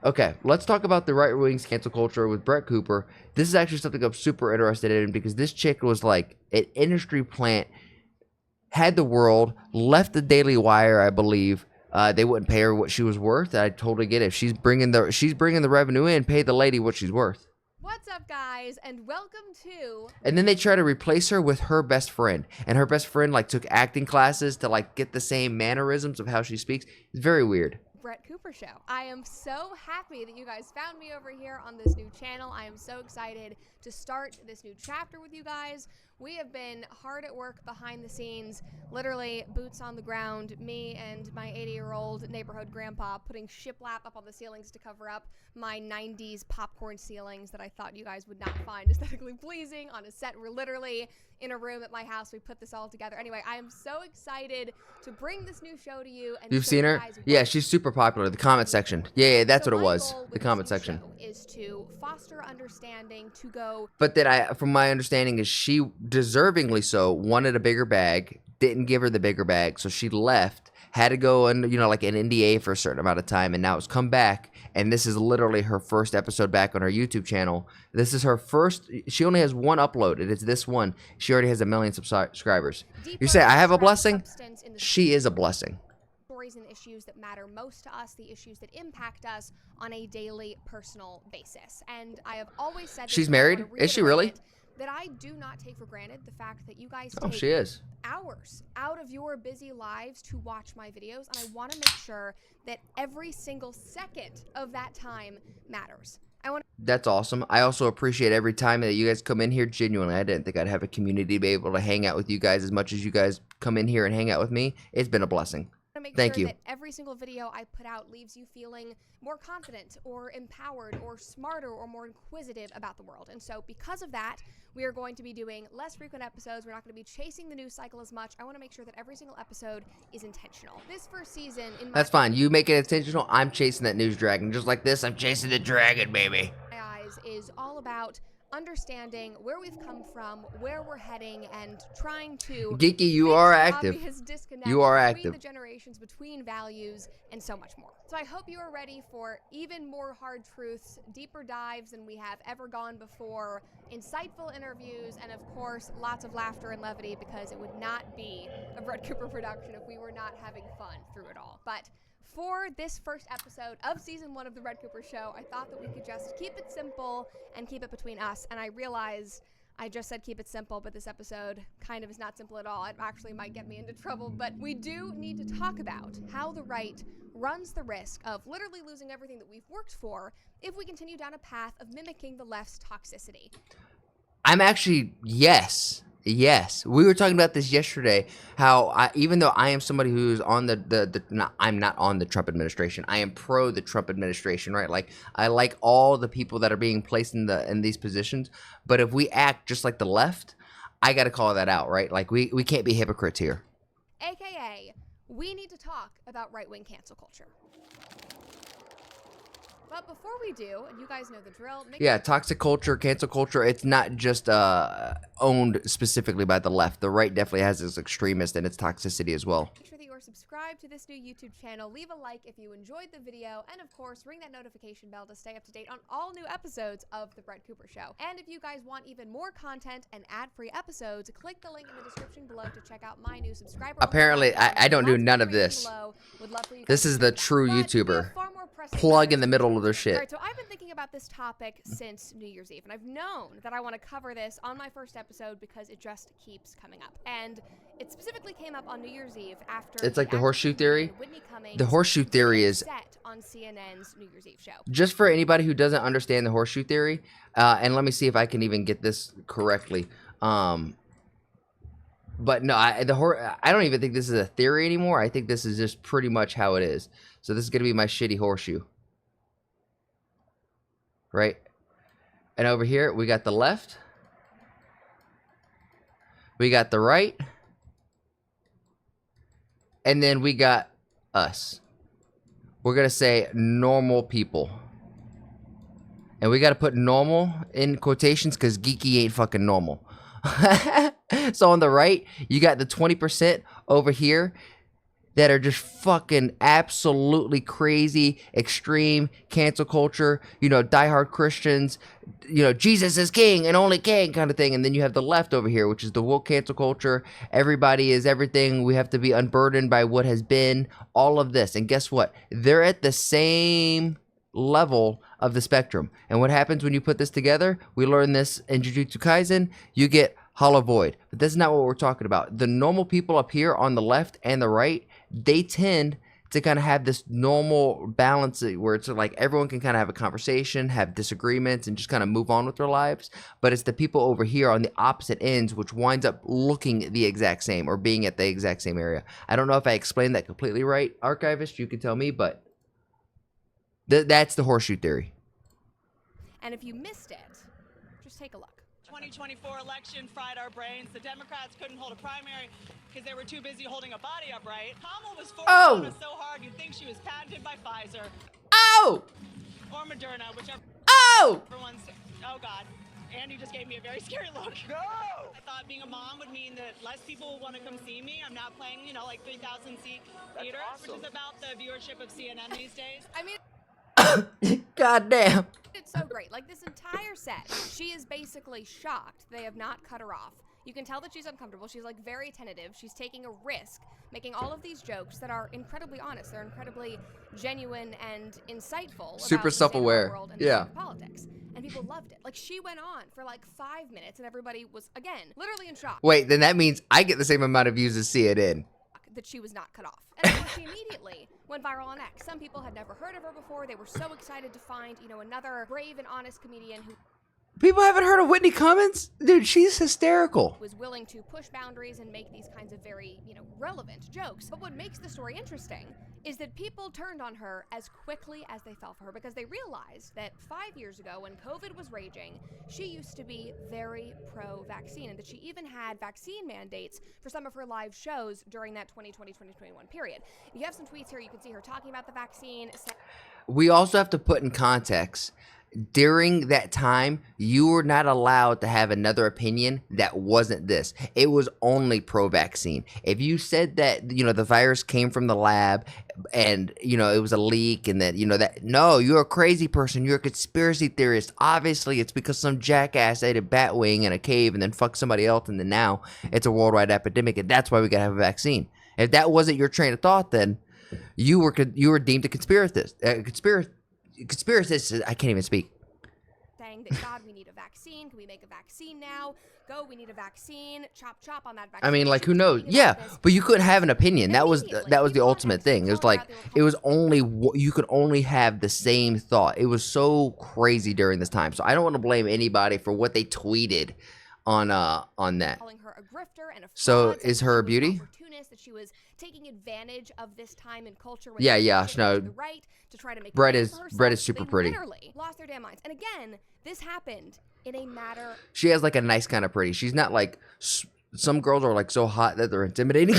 Okay, let's talk about the right wing's cancel culture with Brett Cooper. This is actually something I'm super interested in because this chick was like an industry plant, had the world, left the Daily Wire, I believe. They wouldn't pay her what she was worth. I totally get it. If she's bringing the revenue in, pay the lady what she's worth. What's up, guys, and welcome to... And then they try to replace her with her best friend. And her best friend, like, took acting classes to, like, get the same mannerisms of how she speaks. It's very weird. Brett Cooper Show. I am so happy that you guys found me over here on this new channel. I am so excited to start this new chapter with you guys. We have been hard at work behind the scenes, literally boots on the ground, me and my 80-year-old neighborhood grandpa putting shiplap up on the ceilings to cover up my 90s popcorn ceilings that I thought you guys would not find aesthetically pleasing on a set. We're literally in a room at my house. We put this all together. Anyway, I am so excited to bring this new show to you. And You've seen her? Yeah, she's super popular. The comment section. Yeah, that's what it was. The comment section is to foster understanding, to go. But then from my understanding, is she deservingly so wanted a bigger bag, didn't give her the bigger bag, so she left, had to go and like an NDA for a certain amount of time, and now it's come back. And this is literally her first episode back on her YouTube channel. This is her first. She only has one upload, and it's this one. She already has 1 million subscribers. You say I have a blessing? She is a blessing. Stories and issues that matter most to us, the issues that impact us on a daily, personal basis. And I have always said she's married. Is she really? That I do not take for granted the fact that you guys take she is. hours out of your busy lives to watch my videos, and I want to make sure that every single second of that time matters. That's awesome. I also appreciate every time that you guys come in here. Genuinely, I didn't think I'd have a community to be able to hang out with you guys as much as you guys come in here and hang out with me. It's been a blessing. Thank you. That every single video I put out leaves you feeling more confident or empowered or smarter or more inquisitive about the world. And so because of that, we are going to be doing less frequent episodes. We're not going to be chasing the news cycle as much. I want to make sure that every single episode is intentional. This first season... That's fine. You make it intentional. I'm chasing that news dragon. Just like this, I'm chasing the dragon, baby. My eyes is all about understanding where we've come from, where we're heading, and trying to... Geeky, you are active. You are active. Between the generations, between values, and so much more. So I hope you are ready for even more hard truths, deeper dives than we have ever gone before, insightful interviews, and of course, lots of laughter and levity, because it would not be a Brett Cooper production if we were not having fun through it all. But for this first episode of season 1 of the Brett Cooper Show, I thought that we could just keep it simple and keep it between us. And I realized I just said keep it simple, but this episode kind of is not simple at all. It actually might get me into trouble. But we do need to talk about how the right runs the risk of literally losing everything that we've worked for if we continue down a path of mimicking the left's toxicity. I'm actually, yes. We were talking about this yesterday, how even though I am somebody who's on I'm not on the Trump administration. I am pro the Trump administration, right? Like, I like all the people that are being placed in these positions. But if we act just like the left, I got to call that out, right? Like, we can't be hypocrites here. AKA, we need to talk about right-wing cancel culture. But before we do, and you guys know the drill... toxic culture, cancel culture, it's not just owned specifically by the left. The right definitely has its extremist and its toxicity as well. Make sure that you are subscribed to this new YouTube channel. Leave a like if you enjoyed the video. And of course, ring that notification bell to stay up to date on all new episodes of The Brett Cooper Show. And if you guys want even more content and ad-free episodes, click the link in the description below to check out my new subscriber. Apparently, I don't do none of this. This is the true YouTuber. Plug in the middle of their shit. All right, so I've been thinking about this topic since New Year's Eve, and I've known that I want to cover this on my first episode because it just keeps coming up. And it specifically came up on New Year's Eve after... It's like the horseshoe theory. The horseshoe theory is... set on CNN's New Year's Eve show. Just for anybody who doesn't understand the horseshoe theory, and let me see if I can even get this correctly. But no, I don't even think this is a theory anymore. I think this is just pretty much how it is. So this is going to be my shitty horseshoe. Right? And over here, we got the left. We got the right. And then we got us. We're going to say normal people. And we got to put normal in quotations because geeky ain't fucking normal. So on the right, you got the 20% over here. that are just fucking absolutely crazy, extreme, cancel culture, you know, diehard Christians, you know, Jesus is king and only king kind of thing. And then you have the left over here, which is the woke cancel culture. Everybody is everything. We have to be unburdened by what has been, all of this. And guess what? They're at the same level of the spectrum. And what happens when you put this together? We learn this in Jujutsu Kaisen. You get Hollow Void. But that's not what we're talking about. The normal people up here on the left and the right, they tend to kind of have this normal balance where it's like everyone can kind of have a conversation, have disagreements, and just kind of move on with their lives. But it's the people over here on the opposite ends which winds up looking the exact same or being at the exact same area. I don't know if I explained that completely right, Archivist. You can tell me, but that's the horseshoe theory. And if you missed it, just take a look. 2024 election fried our brains. The Democrats couldn't hold a primary because they were too busy holding a body upright. Kamala was forced on us so hard you'd think she was patented by Pfizer. Oh! Or Moderna, whichever. Oh! Everyone's. Oh God. Andy just gave me a very scary look. No! I thought being a mom would mean that less people would want to come see me. I'm now playing, you know, like 3,000 seat theater, which is about the viewership of CNN these days. I mean, God damn. it's so great. Like, this entire set, she is basically shocked they have not cut her off. You can tell that she's uncomfortable. She's like very tentative. She's taking a risk, making all of these jokes that are incredibly honest. They're incredibly genuine and insightful. Super about the state of our self-aware. world and the Yeah. state of politics. And people loved it. Like, she went on for like 5 minutes and everybody was, again, literally in shock Wait, then that means I get the same amount of views as CNN. that she was not cut off. And of course, she immediately went viral on X. Some people had never heard of her before. They were so excited to find, you know, another brave and honest comedian who People haven't heard of Whitney Cummings? Dude, she's hysterical. was willing to push boundaries and make these kinds of very, you know, relevant jokes. But what makes the story interesting is that people turned on her as quickly as they fell for her because they realized that 5 years ago when COVID was raging, she used to be very pro-vaccine and that she even had vaccine mandates for some of her live shows during that 2020-2021 period. You have some tweets here. You can see her talking about the vaccine. We also have to put in context, during that time, you were not allowed to have another opinion that wasn't this. It was only pro-vaccine. If you said that, you know, the virus came from the lab and, you know, it was a leak and that, you know, that, no, you're a crazy person. You're a conspiracy theorist. Obviously, it's because some jackass ate a bat wing in a cave and then fucked somebody else and then now it's a worldwide epidemic and that's why we gotta have a vaccine. If that wasn't your train of thought, then you were deemed a conspiracist. Conspiracist. I can't even speak. Saying that, God, we need a vaccine. Can we make a vaccine now? Go, we need a vaccine. Chop, chop on that vaccine. I mean, like, She who was knows? tweeting Yeah, about this. but you couldn't have an opinion. And That was immediately, the people on ultimate X thing. It was told her like they were it was only you could only have the same thought. It was so crazy during this time. So I don't want to blame anybody for what they tweeted on that. calling her a grifter and a fraud. So saying is that her a she was an beauty? opportunist, that she was taking advantage of this time in culture. When Yeah, they yeah, shifted no. to the right to try to make a Brett name is- for herself. Brett is super They pretty. Literally lost their damn minds. And again, this happened in a matter. She has like a nice kind of pretty. She's not like some girls are like so hot that they're intimidating.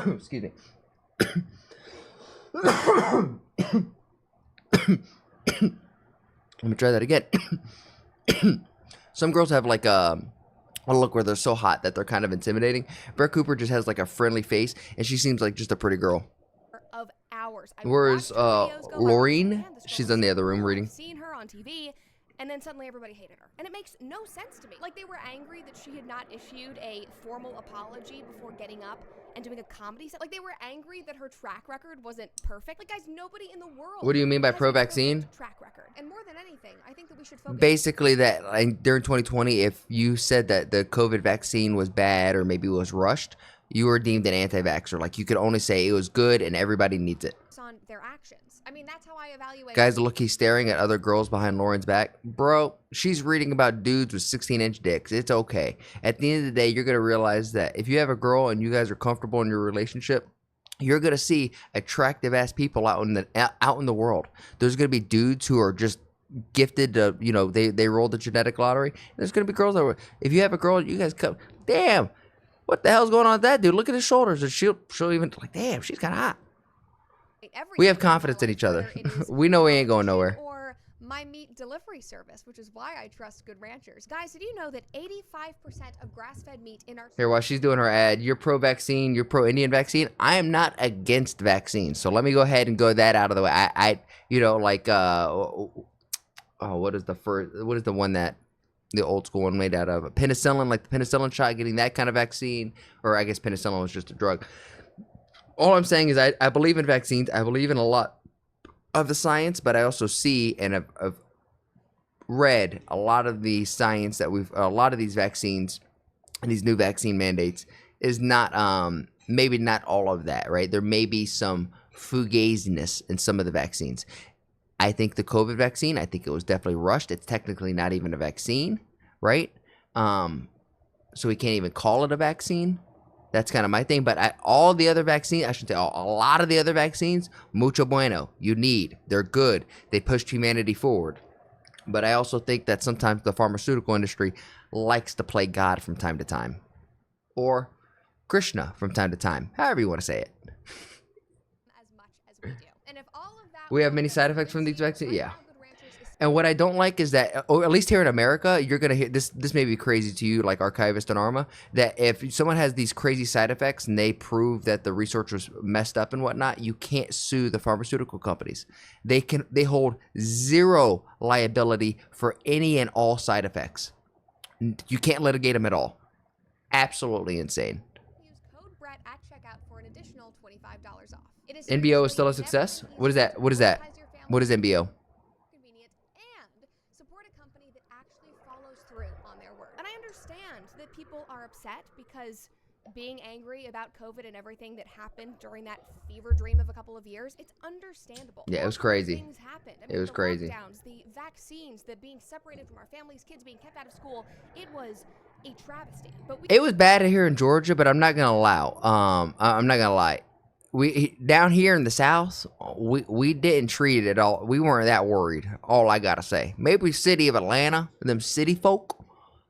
Excuse me. Let me try that again. Some girls have like a look where they're so hot that they're kind of intimidating. Brett Cooper just has like a friendly face, and she seems like just a pretty girl. Of hours. I've Where's watched her videos go viral. Laureen? Man, this girl She's is in the so other room cool. reading. I've seen her on TV, and then suddenly everybody hated her. And it makes no sense to me. Like, they were angry that she had not issued a formal apology before getting up and doing a comedy set. Like, they were angry that her track record wasn't perfect. Like, guys, nobody in the world. What do you mean by has a pro-vaccine? perfect track record. And more than anything, I think that we should focus. Basically, that like, during 2020, if you said that the COVID vaccine was bad or maybe was rushed, you were deemed an anti-vaxxer. Like, you could only say it was good and everybody needs it. on their actions. I mean, that's how I evaluate. Guys, look, he's staring at other girls behind Lauren's back. Bro, she's reading about dudes with 16-inch dicks. It's okay. At the end of the day, you're going to realize that if you have a girl and you guys are comfortable in your relationship, you're going to see attractive-ass people out in the world. There's going to be dudes who are just gifted to, you know, they rolled the genetic lottery. There's going to be girls that were, if you have a girl, you guys come, damn, what the hell's going on with that dude? Look at his shoulders. And she'll even, like, damn, she's kind of hot. We have confidence in each other. We know we ain't going nowhere. Or my meat delivery service, which is why I trust Good Ranchers. Guys, did you know that 85% of grass-fed meat in our... Here, while she's doing her ad, you're pro-vaccine, you're pro-Indian vaccine. I am not against vaccines. So let me go ahead and go that out of the way. I you know, like, what is the one that the old school one made out of? Penicillin, like the penicillin shot, getting that kind of vaccine. Or I guess penicillin was just a drug. All I'm saying is I believe in vaccines. I believe in a lot of the science, but I also see and have read a lot of the science that a lot of these vaccines and these new vaccine mandates is not, maybe not all of that, right? There may be some fugaziness in some of the vaccines. I think the COVID vaccine, I think it was definitely rushed. It's technically not even a vaccine, right? So we can't even call it a vaccine. That's kind of my thing. But all the other vaccines, I should say, a lot of the other vaccines, mucho bueno. They're good. They pushed humanity forward. But I also think that sometimes the pharmaceutical industry likes to play God from time to time. Or Krishna from time to time. However you want to say it. As much as we do. And if all of that We have many side effects from these vaccines? Yeah. And what I don't like is that, or at least here in America, you're going to hear, this may be crazy to you, like Archivist and Arma, that if someone has these crazy side effects and they prove that the research was messed up and whatnot, you can't sue the pharmaceutical companies. They hold zero liability for any and all side effects. You can't litigate them at all. Absolutely insane. Use code Brett at checkout for an additional $25 off. NBO is still a success? What is that? What is that? What is NBO? Convenient and support a company that actually follows through on their word. And I understand that people are upset because being angry about COVID and everything that happened during that fever dream of a couple of years, it's understandable. Yeah, it was crazy. Things happened. I mean, it was the crazy. Lockdowns, the vaccines, the being separated from our families, kids being kept out of school. It was a travesty. But it was bad here in Georgia, but I'm not gonna allow. I'm not gonna lie. We down here in the South, we didn't treat it at all. We weren't that worried. All I gotta say, maybe city of Atlanta, them city folk,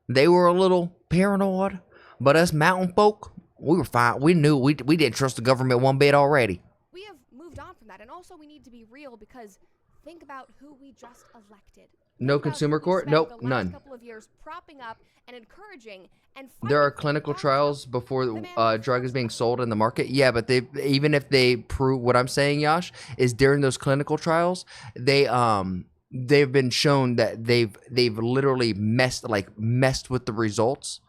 they were a little paranoid, but us mountain folk, we were fine. We knew we didn't trust the government one bit already. We have moved on from that, and also we need to be real because think about who we just elected. No consumer court? Nope, none. Couple of years propping up and encouraging and there are clinical trials before the drug is being sold in the market. Yeah, but even if they prove what I'm saying, Yash, is during those clinical trials, they've been shown that they've literally messed with the results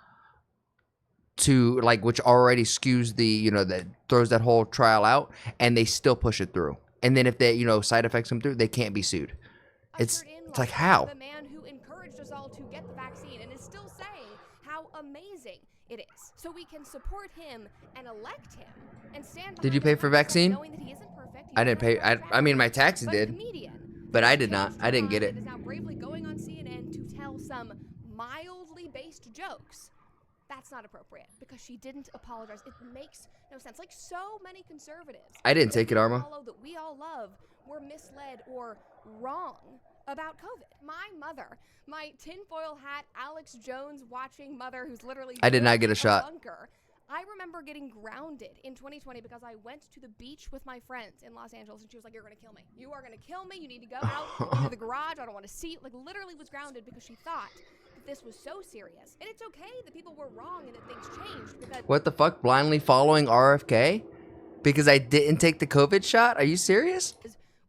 to which already skews that throws that whole trial out, and they still push it through. And then if they side effects come through, they can't be sued. It's like how? The man who encouraged us all to get the vaccine and is still saying how amazing it is. So we can support him and elect him and stand behind Did you pay for vaccine? knowing that he isn't perfect. I didn't pay. I mean, my taxes did. But I did not. I didn't get it. Is now bravely going on CNN to tell some mildly based jokes. That's not appropriate because she didn't apologize. It makes no sense. Like so many conservatives, I didn't take it, Arma. That we all love were misled or wrong about COVID. My mother, my tinfoil hat, Alex Jones watching mother, who's literally I did not get a shot. Bunker. I remember getting grounded in 2020 because I went to the beach with my friends in Los Angeles, and she was like, "You're gonna kill me. You are gonna kill me. You need to go out to the garage. I don't want to see." Like literally was grounded because she thought that this was so serious. And it's okay that people were wrong and that things changed. Because what the fuck? Blindly following RFK because I didn't take the COVID shot? Are you serious?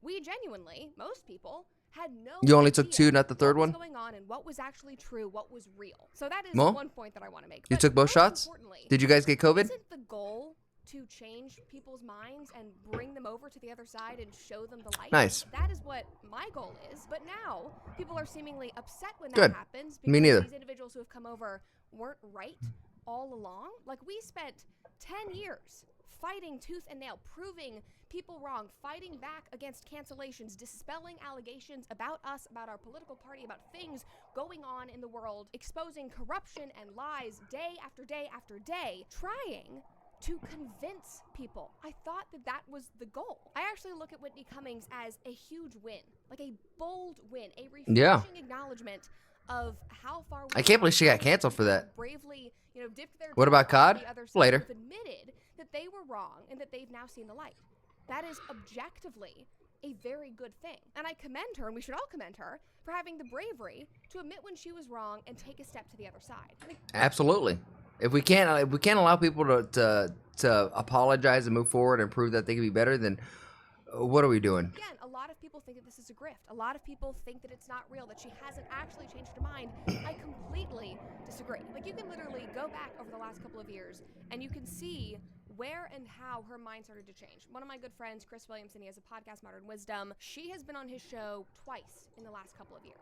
We genuinely, most people, had no You only took idea 2, not the third one? what was going on and what was actually true, what was real. So that is Well, one point that I want to make. You But took both most shots? importantly, Did you guys get COVID? Isn't the goal to change people's minds and bring them over to the other side and show them the light? Nice. That is what my goal is. But now people are seemingly upset when Good. that happens because Me neither. these individuals who have come over weren't right all along. Like we spent 10 years fighting tooth and nail, proving people wrong, fighting back against cancellations, dispelling allegations about us, about our political party, about things going on in the world, exposing corruption and lies day after day after day, trying to convince people. I thought that that was the goal. I actually look at Whitney Cummings as a huge win, like a bold win, a refreshing acknowledgement of how far we I can't believe she got canceled for that. bravely, dipped their What toe about on COD? the other side, Later. who've admitted that they were wrong and that they've now seen the light. That is objectively a very good thing. And I commend her, and we should all commend her, for having the bravery to admit when she was wrong and take a step to the other side. Absolutely. If we can't allow people to apologize and move forward and prove that they can be better, then what are we doing? Again, a lot of people think that this is a grift. A lot of people think that it's not real, that she hasn't actually changed her mind. I completely disagree. Like, you can literally go back over the last couple of years and you can see where and how her mind started to change. One of my good friends, Chris Williamson, he has a podcast, Modern Wisdom. She has been on his show twice in the last couple of years.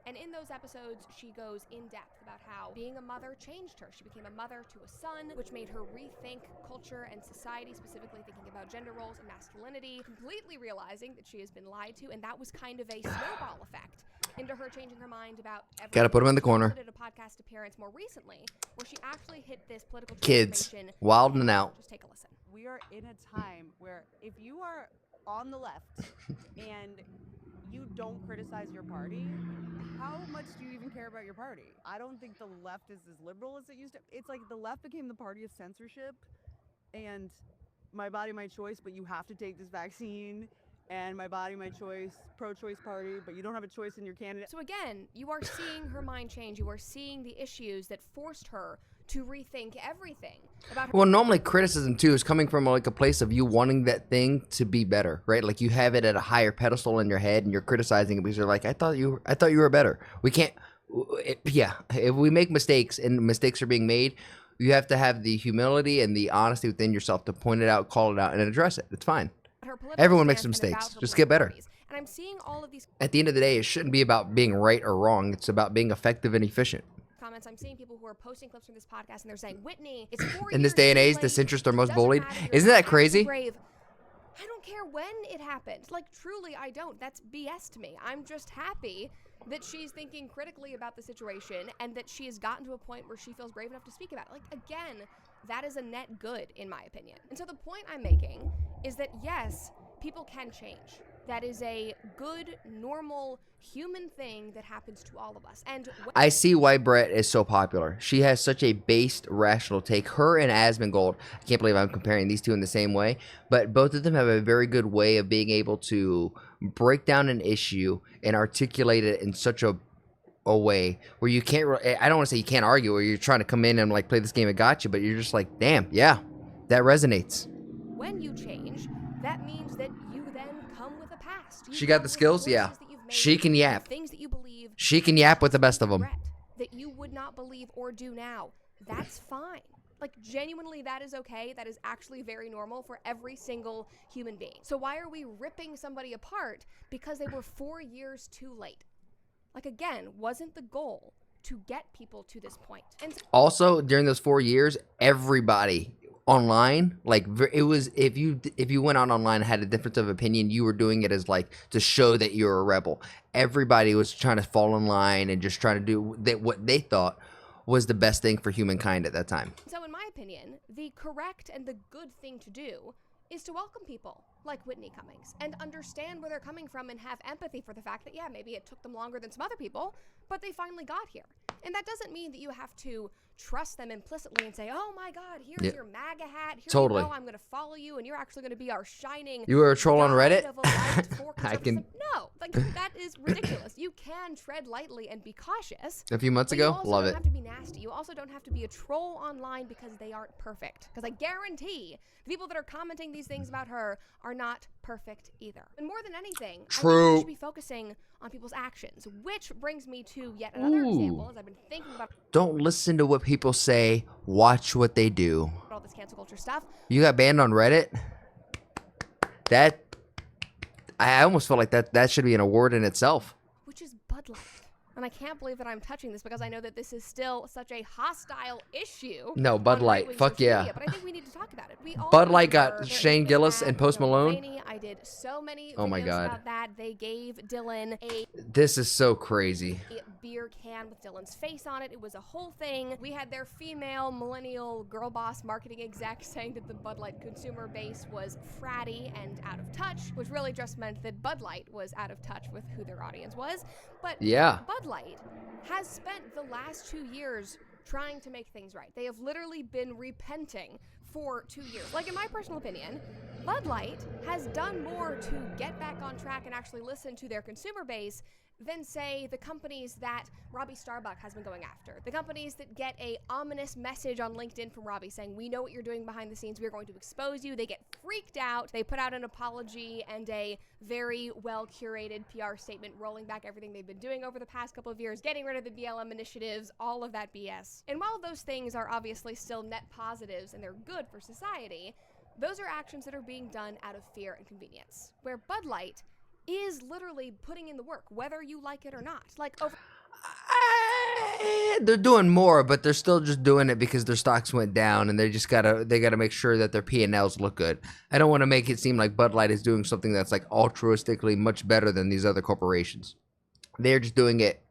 And in those episodes, she goes in depth about how being a mother changed her. She became a mother to a son, which made her rethink culture and society, specifically thinking about gender roles and masculinity, completely realizing that she has been lied to, and that was kind of a snowball effect into her changing her mind about everything. Gotta put him in the corner. She did a podcast appearance more recently where she actually hit this political Kids, transformation. wilding out. Just take a listen. We are in a time where if you are on the left and you don't criticize your party, how much do you even care about your party? I don't think the left is as liberal as it used to. It's like the left became the party of censorship and my body, my choice, but you have to take this vaccine, and my body, my choice, pro-choice party, but you don't have a choice in your candidate. So again, you are seeing her mind change. You are seeing the issues that forced her to rethink everything about her. Well, normally criticism too is coming from like a place of you wanting that thing to be better, right? Like you have it at a higher pedestal in your head, and you're criticizing it because you're like, I thought you were better. We can't. If we make mistakes and mistakes are being made, you have to have the humility and the honesty within yourself to point it out, call it out, and address it. It's fine. Everyone makes mistakes. Just get better. And I'm seeing all of these At the end of the day, it shouldn't be about being right or wrong. It's about being effective and efficient. comments. I'm seeing people who are posting clips from this podcast and they're saying, Whitney, it's 4 In this years day and too age, late. the centrists are It most doesn't bullied. matter. You're Isn't that actually crazy? brave. I don't care when it happened. Like, truly, I don't. That's BS to me. I'm just happy that she's thinking critically about the situation and that she has gotten to a point where she feels brave enough to speak about it. Like, again, that is a net good, in my opinion. And so the point I'm making is that, yes, people can change. That is a good, normal, human thing that happens to all of us. And I see why Brett is so popular. She has such a based, rational take. Her and Asmongold, I can't believe I'm comparing these two in the same way, but both of them have a very good way of being able to break down an issue and articulate it in such a way where you can't, I don't want to say you can't argue, or you're trying to come in and like play this game of gotcha, but you're just like, damn, yeah, that resonates. when you change, that means that you then come with a past. You She got come the with skills, choices yeah. that you've made, She can with yap. Things that you believe. She can yap with the best of them. regret that you would not believe or do now. That's fine. Like, genuinely, that is okay. That is actually very normal for every single human being. So why are we ripping somebody apart because they were 4 years too late? Like, again, wasn't the goal to get people to this point? And so Also, during those 4 years, everybody online, like it was, if you went out online and had a difference of opinion, you were doing it as like to show that you're a rebel. Everybody was trying to fall in line and just trying to do what they thought was the best thing for humankind at that time. So in my opinion, the correct and the good thing to do is to welcome people like Whitney Cummings and understand where they're coming from and have empathy for the fact that, yeah, maybe it took them longer than some other people, but they finally got here. And that doesn't mean that you have to trust them implicitly and say, oh my God, here's Yeah. your MAGA hat. Here Totally. you go. I'm going to follow you and you're actually going to be our shining. You were a troll on guide Reddit? of a light for I can- conservatism. No, like that is ridiculous. You can tread lightly and be cautious. A few months But you ago, also love don't it. have to be nasty. You also don't have to be a troll online because they aren't perfect. Because I guarantee the people that are commenting these things about her are not perfect either. And more than anything, I think True. we should be focusing on people's actions, which brings me to yet another Ooh. example as I've been thinking about Don't listen to what people say. Watch what they do. all this cancel culture stuff. You got banned on Reddit? That, I almost feel like that should be an award in itself. Which is Bud Light. And I can't believe that I'm touching this because I know that this is still such a hostile issue. No, Bud on Light. right-wing Fuck social yeah. media, but I think we need to talk about it. We all Bud Light got remember that Shane they Gillis had and Post Dylan Malone. Mulvaney. I did so many Oh my videos God. about that. They gave Dylan a This is so crazy. beer can with Dylan's face on it. It was a whole thing. We had their female millennial girl boss marketing exec saying that the Bud Light consumer base was fratty and out of touch, which really just meant that Bud Light was out of touch with who their audience was. But Yeah. Bud Light has spent the last 2 years trying to make things right. They have literally been repenting for 2 years. Like, in my personal opinion, Bud Light has done more to get back on track and actually listen to their consumer base than, say, the companies that Robbie Starbuck has been going after. The companies that get a ominous message on LinkedIn from Robbie saying, we know what you're doing behind the scenes, we're going to expose you. They get freaked out. They put out an apology and a very well-curated PR statement rolling back everything they've been doing over the past couple of years, getting rid of the BLM initiatives, all of that BS. And while those things are obviously still net positives and they're good for society, those are actions that are being done out of fear and convenience, where Bud Light is literally putting in the work, whether you like it or not. Like, They're doing more, but they're still just doing it because their stocks went down, and they gotta make sure that their P&Ls look good. I don't want to make it seem like Bud Light is doing something that's like altruistically much better than these other corporations. They're just doing it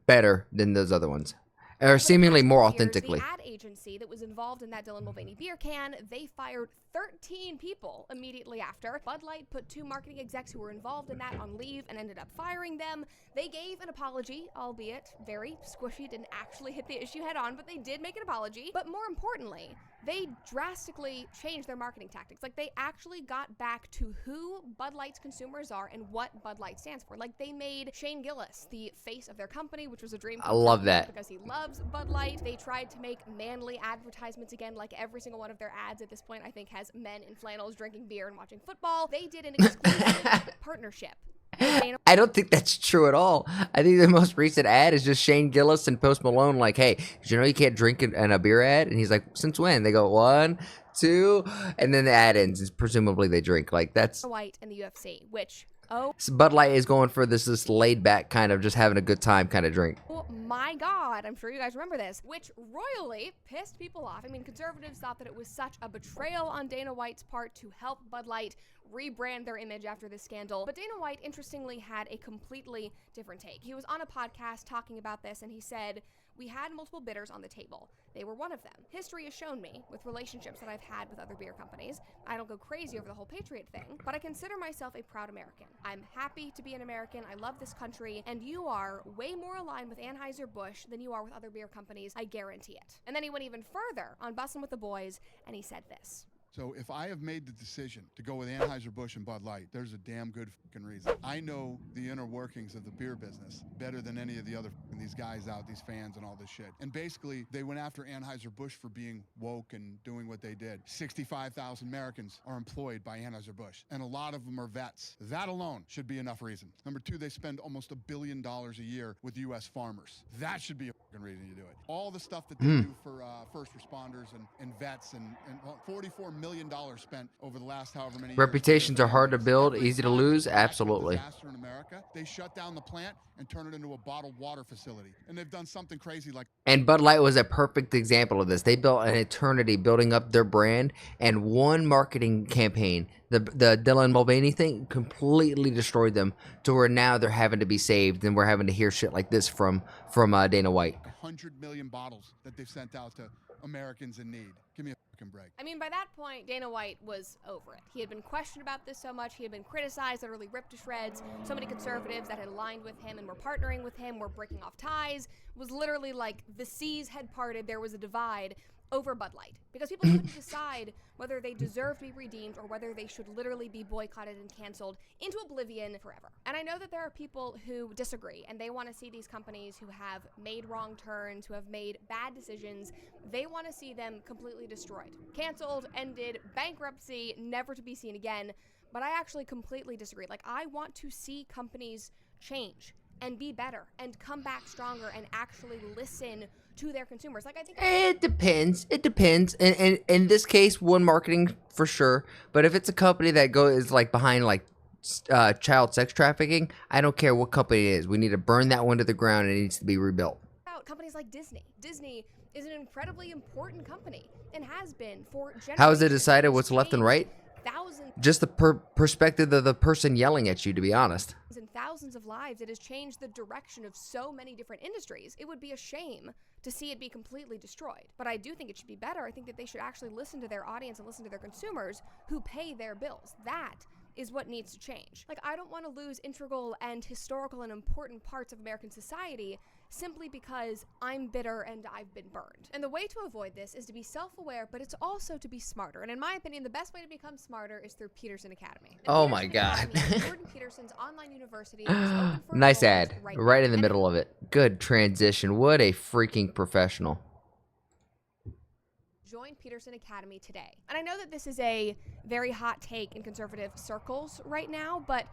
better than those other ones, or seemingly more authentically. The ad agency that was involved in that Dylan Mulvaney beer can, they fired 13 people immediately after. Bud Light put 2 marketing execs who were involved in that on leave and ended up firing them. They gave an apology, albeit very squishy, didn't actually hit the issue head on, but they did make an apology. But more importantly, they drastically changed their marketing tactics. Like, they actually got back to who Bud Light's consumers are and what Bud Light stands for. Like, they made Shane Gillis the face of their company, which was a dream. I love that. Because he loves Bud Light. They tried to make manly advertisements again, like every single one of their ads at this point, I think, has men in flannels drinking beer and watching football. They did an exclusive partnership. I don't think that's true at all. I think the most recent ad is just Shane Gillis and Post Malone like, hey, did you know you can't drink in a beer ad? And he's like, since when? They go, 1, 2, and then the ad ends. And presumably they drink. Like, that's... White in the UFC, which... So Bud Light is going for this laid back kind of just having a good time kind of drink. Oh my God, I'm sure you guys remember this, which royally pissed people off. I mean, conservatives thought that it was such a betrayal on Dana White's part to help Bud Light rebrand their image after this scandal. But Dana White, interestingly, had a completely different take. He was on a podcast talking about this, and he said, we had multiple bidders on the table. They were one of them. History has shown me, with relationships that I've had with other beer companies, I don't go crazy over the whole Patriot thing, but I consider myself a proud American. I'm happy to be an American. I love this country, and you are way more aligned with Anheuser-Busch than you are with other beer companies. I guarantee it. And then he went even further on Bussin' with the Boys, and he said this. So if I have made the decision to go with Anheuser-Busch and Bud Light, there's a damn good fucking reason. I know the inner workings of the beer business better than any of the other these guys out, these fans and all this shit. And basically, they went after Anheuser-Busch for being woke and doing what they did. 65,000 Americans are employed by Anheuser-Busch, and a lot of them are vets. That alone should be enough reason. Number 2, they spend almost $1 billion a year with U.S. farmers. That should be a fucking reason to do it. All the stuff that they do for first responders and vets and $44 million spent over the last however many years. Reputations are hard to build, easy to lose. Absolutely. Disaster in America, they shut down the plant and turn it into a bottled water facility. And they've done something crazy like... And Bud Light was a perfect example of this. They built an eternity building up their brand, and one marketing campaign, the Dylan Mulvaney thing, completely destroyed them to where now they're having to be saved, and we're having to hear shit like this from Dana White. 100 million bottles that they've sent out to Americans in need. Give me a fucking break. I mean, by that point, Dana White was over it. He had been questioned about this so much. He had been criticized, utterly ripped to shreds. So many conservatives that had aligned with him and were partnering with him were breaking off ties. It was literally like the seas had parted. There was a divide over Bud Light because people couldn't decide whether they deserved to be redeemed or whether they should literally be boycotted and canceled into oblivion forever. And I know that there are people who disagree and they want to see these companies who have made wrong turns, who have made bad decisions, they want to see them completely destroyed, canceled, ended, bankruptcy, never to be seen again. But I actually completely disagree. Like, I want to see companies change and be better and come back stronger and actually listen to their consumers. Like, I think it depends. It depends. And in this case, one marketing for sure. But if it's a company that is like behind like child sex trafficking, I don't care what company it is. We need to burn that one to the ground, and it needs to be rebuilt. Companies like Disney. Disney is an incredibly important company and has been for generations. How is it decided what's left and right? Thousands. Just the perspective of the person yelling at you, to be honest. And thousands of lives. It has changed the direction of so many different industries. It would be a shame to see it be completely destroyed. But I do think it should be better. I think that they should actually listen to their audience and listen to their consumers who pay their bills. That is what needs to change. Like, I don't want to lose integral and historical and important parts of American society simply because I'm bitter and I've been burned. And the way to avoid this is to be self-aware, but it's also to be smarter. And in my opinion, the best way to become smarter is through Peterson Academy. And Oh Peterson my God. Academy is Jordan Peterson's online university is open for Nice enrollment ad. now. Right in the And middle of it. Good transition. What a freaking professional. join Peterson Academy today. And I know that this is a very hot take in conservative circles right now, but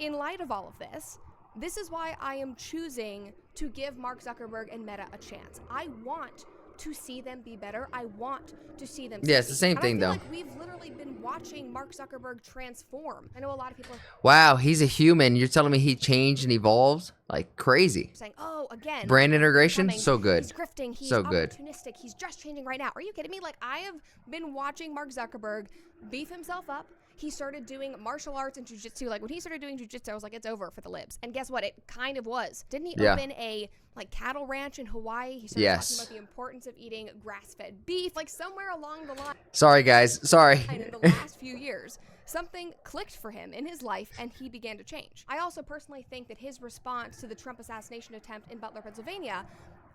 in light of all of this, this is why I am choosing to give Mark Zuckerberg and Meta a chance. I want to see them be better. I want to see them Yeah, it's the succeed. same And thing, I feel though. like we've literally been watching Mark Zuckerberg transform. I know a lot of people are Wow, he's a human. You're telling me he changed and evolved? Like crazy. saying, oh, again, Brand integration? coming. So good. He's grifting. He's So good. opportunistic. He's just changing right now. Are you kidding me? Like, I have been watching Mark Zuckerberg beef himself up. He started doing martial arts and jujitsu. Like, when he started doing jujitsu, I was like, it's over for the libs. And guess what? It kind of was. Didn't he Yeah. open a cattle ranch in Hawaii? He started Yes. talking about the importance of eating grass-fed beef. Like, somewhere along the line Sorry, guys. Sorry. in the last few years, something clicked for him in his life and he began to change. I also personally think that his response to the Trump assassination attempt in Butler, Pennsylvania,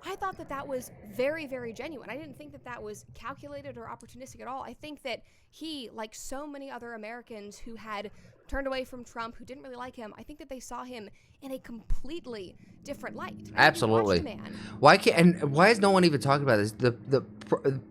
I thought that that was very, very genuine. I didn't think that that was calculated or opportunistic at all. I think that he, like so many other Americans who had turned away from Trump, who didn't really like him, I think that they saw him in a completely different light. And if you watch Absolutely. the man, Why can't and why is no one even talking about this?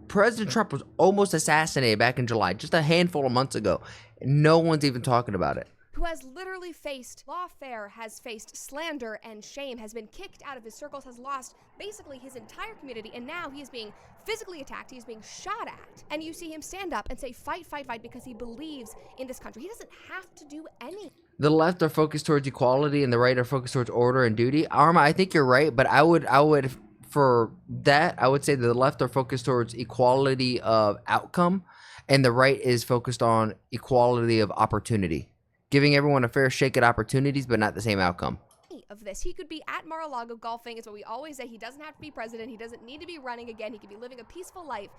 President Trump was almost assassinated back in July, just a handful of months ago. No one's even talking about it. who has literally faced lawfare, has faced slander and shame, has been kicked out of his circles, has lost basically his entire community, and now he is being physically attacked, he's being shot at, and you see him stand up and say, fight, fight, fight, because he believes in this country. He doesn't have to do anything. The left are focused towards equality and the right are focused towards order and duty. Arma, I think you're right, but I would for that, I would say the left are focused towards equality of outcome and the right is focused on equality of opportunity. Giving everyone a fair shake at opportunities, but not the same outcome. Of this, he could be at Mar-a-Lago golfing. It's what we always say. He doesn't have to be president. He doesn't need to be running again. He could be living a peaceful life,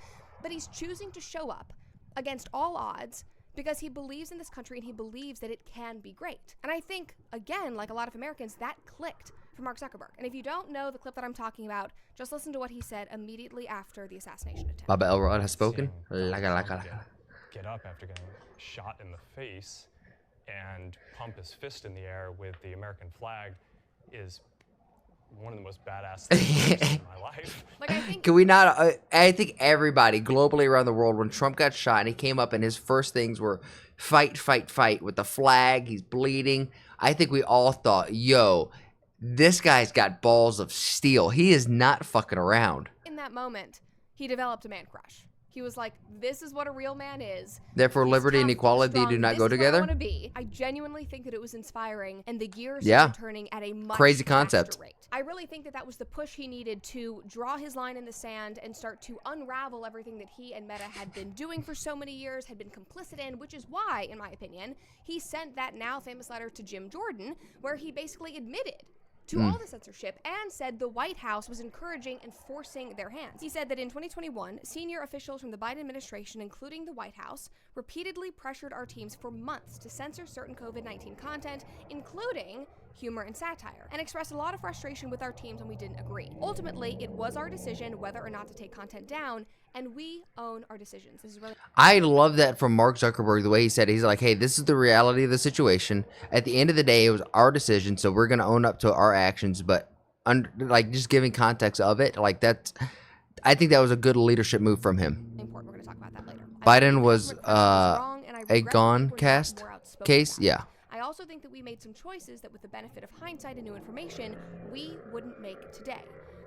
but he's choosing to show up against all odds because he believes in this country and he believes that it can be great. And I think, again, like a lot of Americans, that clicked for Mark Zuckerberg. And if you don't know the clip that I'm talking about, just listen to what he said immediately after the assassination attempt. Baba Elrod has spoken. Seeing Laka, Donald laka, Trump laka. get up after getting shot in the face and pump his fist in the air with the American flag is one of the most badass things I've seen in my life. Like, I think Can we not? I think everybody globally around the world, when Trump got shot and he came up and his first things were fight, fight, fight with the flag, he's bleeding. I think we all thought, yo, this guy's got balls of steel. He is not fucking around. in that moment, he developed a man crush. He was like, this is what a real man is. Therefore, He's liberty and tough, equality strong. do not This go is where together. I want to be. I genuinely think that it was inspiring, and the gears Yeah. are turning at a much Crazy faster concept. rate. I really think that that was the push he needed to draw his line in the sand and start to unravel everything that he and Meta had been doing for so many years, had been complicit in, which is why, in my opinion, he sent that now famous letter to Jim Jordan, where he basically admitted to all the censorship and said the White House was encouraging and forcing their hands. He said that in 2021, senior officials from the Biden administration, including the White House, repeatedly pressured our teams for months to censor certain COVID-19 content, including humor and satire, and expressed a lot of frustration with our teams when we didn't agree. Ultimately, it was our decision whether or not to take content down, and we own our decisions. This is really I love that from Mark Zuckerberg, the way he said it. He's like, hey, this is the reality of the situation. At the end of the day, it was our decision, so we're going to own up to our actions, but like just giving context of it, like that's, I think that was a good leadership move from him. important. We're going to talk about that later. Biden was, the wrong, and I a regret that gone we were not cast more outspoken case, about it. yeah. I also think that we made some choices that with the benefit of hindsight and new information, we wouldn't make today.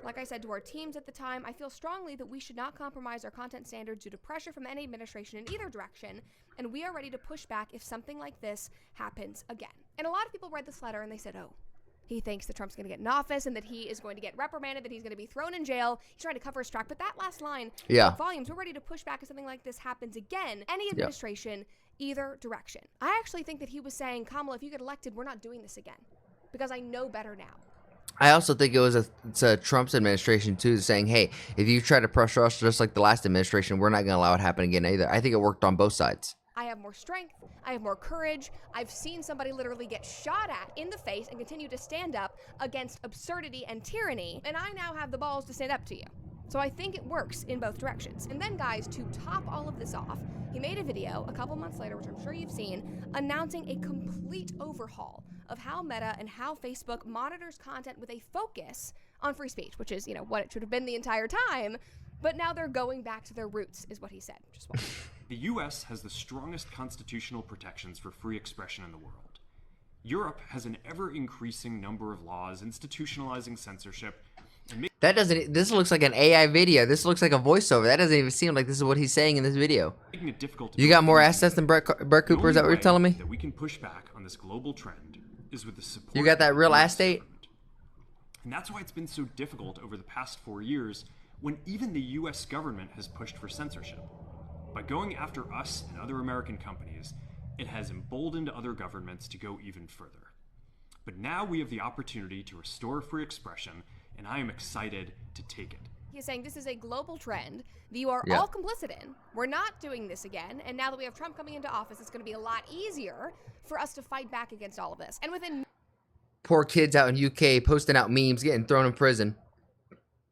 Like I said to our teams at the time, I feel strongly that we should not compromise our content standards due to pressure from any administration in either direction, and we are ready to push back if something like this happens again. And a lot of people read this letter and they said, oh, he thinks that Trump's going to get in office and that he is going to get reprimanded, that he's going to be thrown in jail. He's trying to cover his track. But that last line, Yeah. spoke volumes. We're ready to push back if something like this happens again. Any administration, either direction. I actually think that he was saying, Kamala, if you get elected, we're not doing this again because I know better now. I also think it was to Trump's administration, too, saying, hey, if you try to pressure us just like the last administration, we're not going to allow it to happen again either. I think it worked on both sides. I have more strength, I have more courage, I've seen somebody literally get shot at in the face and continue to stand up against absurdity and tyranny, and I now have the balls to stand up to you. So I think it works in both directions. And then, guys, to top all of this off, he made a video a couple months later, which I'm sure you've seen, announcing a complete overhaul of how Meta and how Facebook monitors content with a focus on free speech, which is, what it should have been the entire time. But now they're going back to their roots, is what he said. Just watch. The US has the strongest constitutional protections for free expression in the world. Europe has an ever-increasing number of laws institutionalizing censorship. This looks like an AI video. This looks like a voiceover. That doesn't even seem like this is what he's saying in this video. Making it difficult to You got more assets than Brett Cooper, is that what you're telling me? That we can push back on this global trend is with the support. You got that real of the estate? government. And that's why it's been so difficult over the past 4 years when even the US government has pushed for censorship. By going after us and other American companies, it has emboldened other governments to go even further. But now we have the opportunity to restore free expression, and I am excited to take it. He's saying this is a global trend that you are all complicit in. We're not doing this again, and now that we have Trump coming into office, it's going to be a lot easier for us to fight back against all of this. And within Poor kids out in UK posting out memes, getting thrown in prison.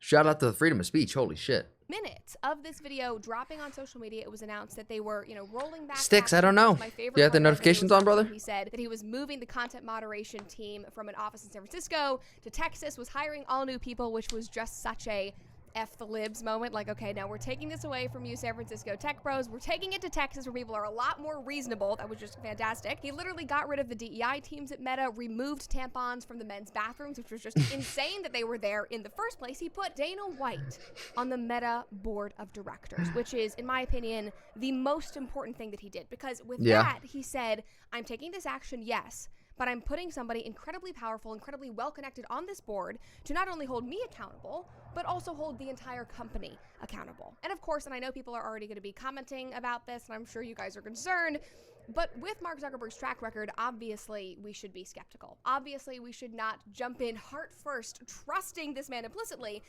Shout out to the freedom of speech. Holy shit. minutes of this video dropping on social media, it was announced that they were, rolling back. Sticks, I don't know. My favorite Do you have the part of it notifications was on, brother? He said that he was moving the content moderation team from an office in San Francisco to Texas, was hiring all new people, which was just such a F the libs moment. Like, okay, now we're taking this away from you, San Francisco tech bros. We're taking it to Texas where people are a lot more reasonable. That was just fantastic. He literally got rid of the DEI teams at Meta, removed tampons from the men's bathrooms, which was just insane that they were there in the first place. He put Dana White on the Meta board of directors, which is, in my opinion, the most important thing that he did. Because with that, he said, I'm taking this action, yes, but I'm putting somebody incredibly powerful, incredibly well-connected on this board to not only hold me accountable, but also hold the entire company accountable. And of course, and I know people are already going to be commenting about this, and I'm sure you guys are concerned, but with Mark Zuckerberg's track record, obviously we should be skeptical. Obviously, we should not jump in heart first, trusting this man implicitly,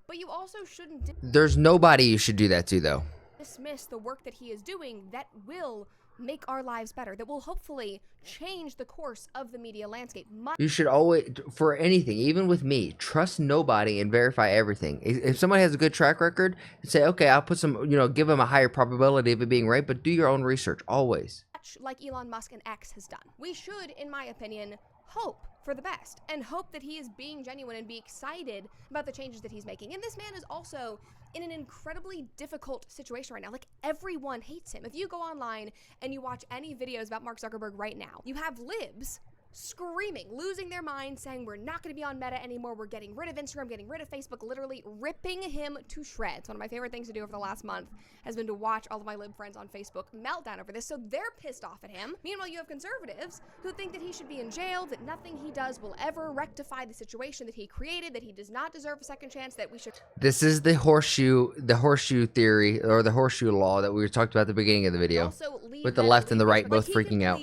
but you also shouldn't There's nobody you should do that to, though. dismiss the work that he is doing that will make our lives better, that will hopefully change the course of the media landscape. You should always, for anything, even with me, trust nobody and verify everything. If somebody has a good track record, say, okay, I'll put some, give them a higher probability of it being right, but do your own research, always. Like Elon Musk and X has done. We should, in my opinion, hope for the best and hope that he is being genuine and be excited about the changes that he's making. And this man is also in an incredibly difficult situation right now. Like, everyone hates him. If you go online and you watch any videos about Mark Zuckerberg right now, you have libs screaming, losing their minds, saying we're not going to be on Meta anymore, we're getting rid of Instagram, getting rid of Facebook, literally ripping him to shreds. One of my favorite things to do over the last month has been to watch all of my lib friends on Facebook meltdown over this, so they're pissed off at him. Meanwhile, you have conservatives who think that he should be in jail, that nothing he does will ever rectify the situation that he created, that he does not deserve a second chance, that we should... This is the horseshoe theory, or the horseshoe law that we were talked about at the beginning of the video, with the left and the right both freaking out.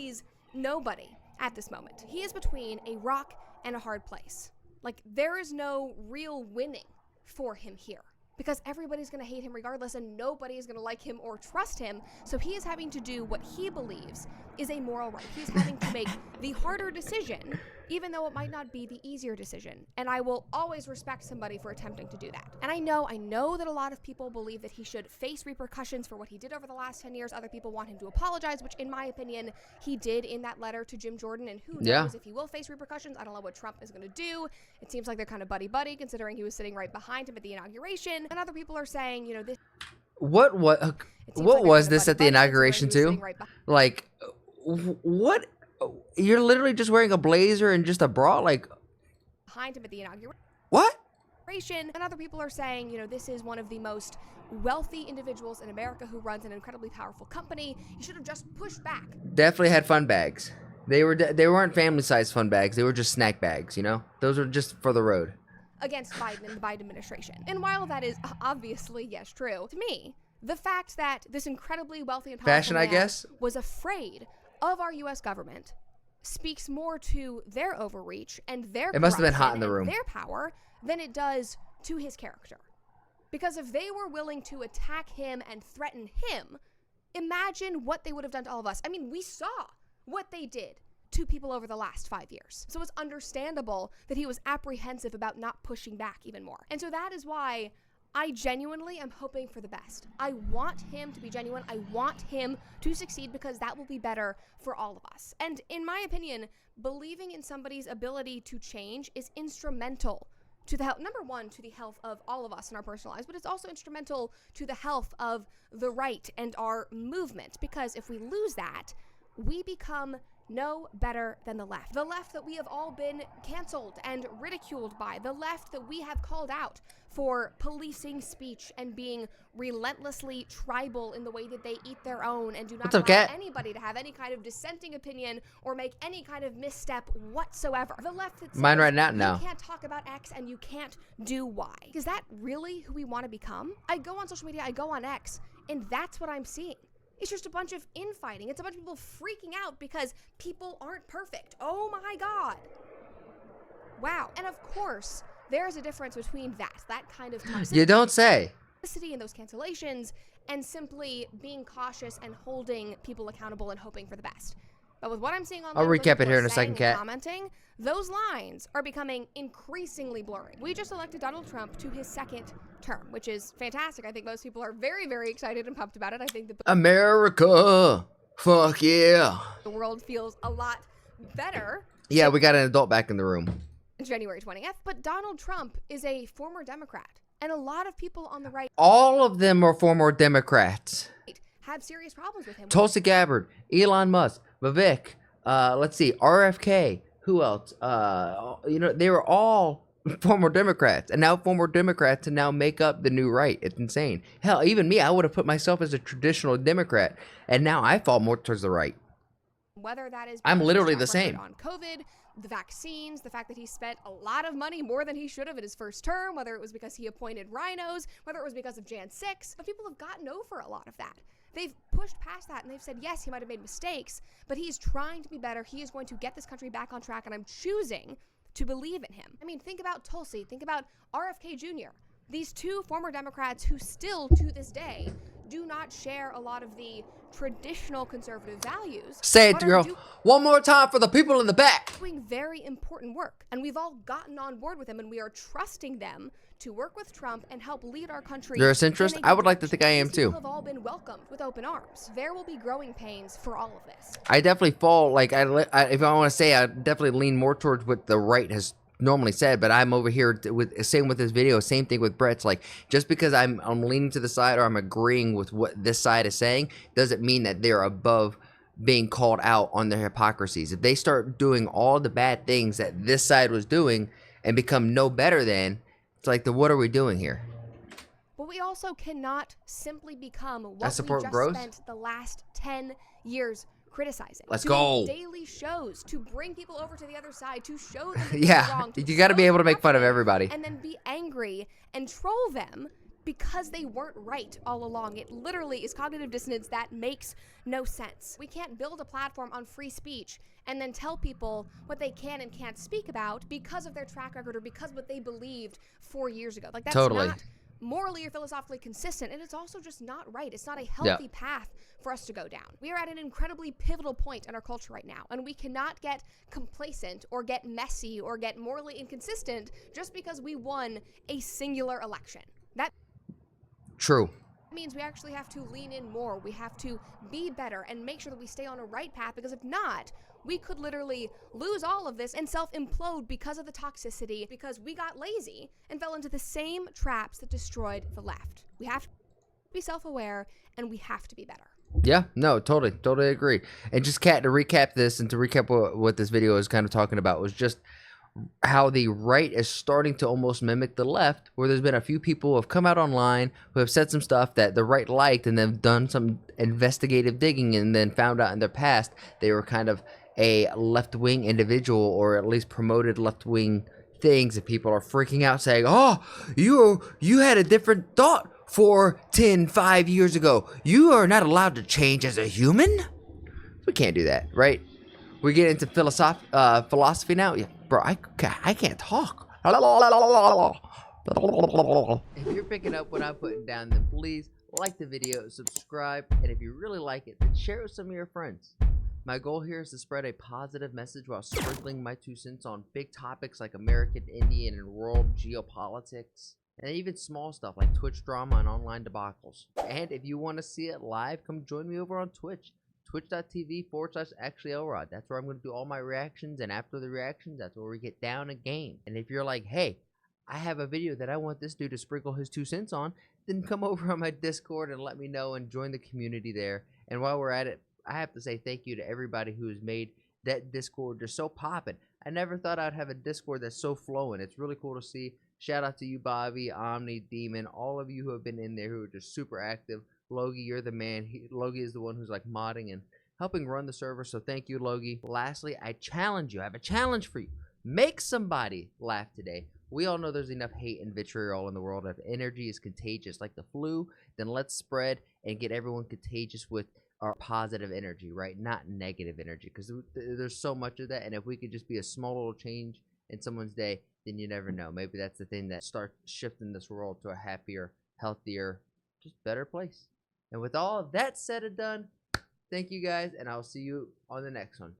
Nobody at this moment. He is between a rock and a hard place. Like, there is no real winning for him here, because everybody's going to hate him regardless, and nobody is going to like him or trust him. So he is having to do what he believes is a moral right. He's having to make the harder decision, even though it might not be the easier decision. And I will always respect somebody for attempting to do that. And I know that a lot of people believe that he should face repercussions for what he did over the last 10 years. Other people want him to apologize, which in my opinion, he did in that letter to Jim Jordan. And who knows if he will face repercussions. I don't know what Trump is going to do. It seems like they're kind of buddy-buddy, considering he was sitting right behind him at the inauguration. And other people are saying, this... What was this at the inauguration too? Like, what? You're literally just wearing a blazer and just a bra, like... Behind him at the inauguration. What? And other people are saying, this is one of the most wealthy individuals in America who runs an incredibly powerful company. You should have just pushed back. Definitely had fun bags. They weren't family-sized fun bags. They were just snack bags, Those are just for the road. Against Biden and the Biden administration. And while that is obviously, yes, true, to me, the fact that this incredibly wealthy and powerful man was afraid of our U.S. government speaks more to their overreach and their it must have been hot in the room. Their power than it does to his character. Because if they were willing to attack him and threaten him, Imagine what they would have done to all of us. I mean, we saw what they did to people over the last 5 years. So it's understandable that he was apprehensive about not pushing back even more. And so that is why I genuinely am hoping for the best. I want him to be genuine. I want him to succeed because that will be better for all of us. And in my opinion, believing in somebody's ability to change is instrumental to the health, number one, to the health of all of us in our personal lives, but it's also instrumental to the health of the right and our movement. Because if we lose that, we become no better than the left. The left that we have all been canceled and ridiculed by. The left that we have called out for policing speech and being relentlessly tribal in the way that they eat their own and do not allow anybody to have any kind of dissenting opinion or make any kind of misstep whatsoever. The left that says, mine right now. You can't talk about X and you can't do Y. Is that really who we want to become? I go on social media, I go on X, and that's what I'm seeing. It's just a bunch of infighting. It's a bunch of people freaking out because people aren't perfect. Oh my God. Wow. And of course, there is a difference between that kind of toxicity. You don't say. And those cancellations and simply being cautious and holding people accountable and hoping for the best. But with what I'm seeing online, I'll recap it here in a second, Kat. Commenting, those lines are becoming increasingly blurry. We just elected Donald Trump to his second term, which is fantastic. I think most people are very, very excited and pumped about it. I think that America, fuck yeah. The world feels a lot better. Yeah, we got an adult back in the room. January 20th, but Donald Trump is a former Democrat, and a lot of people on the right, all of them are former Democrats, have serious problems with him. Tulsi Gabbard, Elon Musk, Vivek, let's see, RFK, who else? They were all former Democrats, and now former Democrats and now make up the new right. It's insane. Hell, even me, I would have put myself as a traditional Democrat, and now I fall more towards the right. Whether that is I'm literally the same. On COVID, the vaccines, the fact that he spent a lot of money, more than he should have in his first term, whether it was because he appointed rhinos, whether it was because of Jan 6, but people have gotten over a lot of that. They've pushed past that and they've said, yes, he might have made mistakes, but he's trying to be better. He is going to get this country back on track, and I'm choosing to believe in him. I mean, think about Tulsi, think about RFK Jr. These two former Democrats who still, to this day, do not share a lot of the traditional conservative values. Say it, girl. One more time for the people in the back. Doing very important work, and we've all gotten on board with them, and we are trusting them to work with Trump and help lead our country. You're a centrist? I would like to think I am too. People have all been welcomed with open arms. There will be growing pains for all of this. I definitely fall, like, if I want to say, I definitely lean more towards what the right has normally said, but I'm over here with same with this video, same thing with Brett's. Like, just because I'm leaning to the side or I'm agreeing with what this side is saying doesn't mean that they're above being called out on their hypocrisies. If they start doing all the bad things that this side was doing and become no better than, it's like, what are we doing here? But we also cannot simply become what we just spent the last 10 years criticizing. Let's go. Daily shows to bring people over to the other side, to show them wrong, you got to be able to make fun of everybody, and then be angry and troll them because they weren't right all along. It literally is cognitive dissonance that makes no sense. We can't build a platform on free speech and then tell people what they can and can't speak about because of their track record or because of what they believed 4 years ago. Like, that's not morally or philosophically consistent, and it's also just not right. It's not a healthy path for us to go down. We are at an incredibly pivotal point in our culture right now, and we cannot get complacent or get messy or get morally inconsistent just because we won a singular election. That true means we actually have to lean in more. We have to be better and make sure that we stay on a right path, because if not, we could literally lose all of this and self-implode because of the toxicity, because we got lazy and fell into the same traps that destroyed the left. We have to be self-aware, and we have to be better. Yeah, no, totally agree. And just, Kat, to recap this and to recap what this video is kind of talking about was just how the right is starting to almost mimic the left, where there's been a few people who have come out online who have said some stuff that the right liked, and they've done some investigative digging and then found out in their past they were kind of a left-wing individual, or at least promoted left-wing things, and people are freaking out saying, oh, you had a different thought 5 years ago. You are not allowed to change as a human. We can't do that, right? We get into philosophy now. Yeah, bro, I can't talk. If you're picking up what I'm putting down, then please like the video, subscribe, and if you really like it, then share it with some of your friends. My goal here is to spread a positive message while sprinkling my 2 cents on big topics like American, Indian, and world geopolitics, and even small stuff like Twitch drama and online debacles. And if you want to see it live, come join me over on Twitch. Twitch.tv/ActuallyElrod. That's where I'm going to do all my reactions, and after the reactions, that's where we get down a game. And if you're like, hey, I have a video that I want this dude to sprinkle his 2 cents on, then come over on my Discord and let me know and join the community there. And while we're at it, I have to say thank you to everybody who has made that Discord just so poppin'. I never thought I'd have a Discord that's so flowing. It's really cool to see. Shout out to you, Bobby, Omni, Demon, all of you who have been in there who are just super active. Logie, you're the man. Logie is the one who's like modding and helping run the server, so thank you, Logie. Lastly, I challenge you. I have a challenge for you. Make somebody laugh today. We all know there's enough hate and vitriol in the world. If energy is contagious like the flu, then let's spread and get everyone contagious with our positive energy, right? Not negative energy, because there's so much of that, and if we could just be a small little change in someone's day, then you never know. Maybe that's the thing that starts shifting this world to a happier, healthier, just better place. And with all of that said and done, thank you guys, and I'll see you on the next one.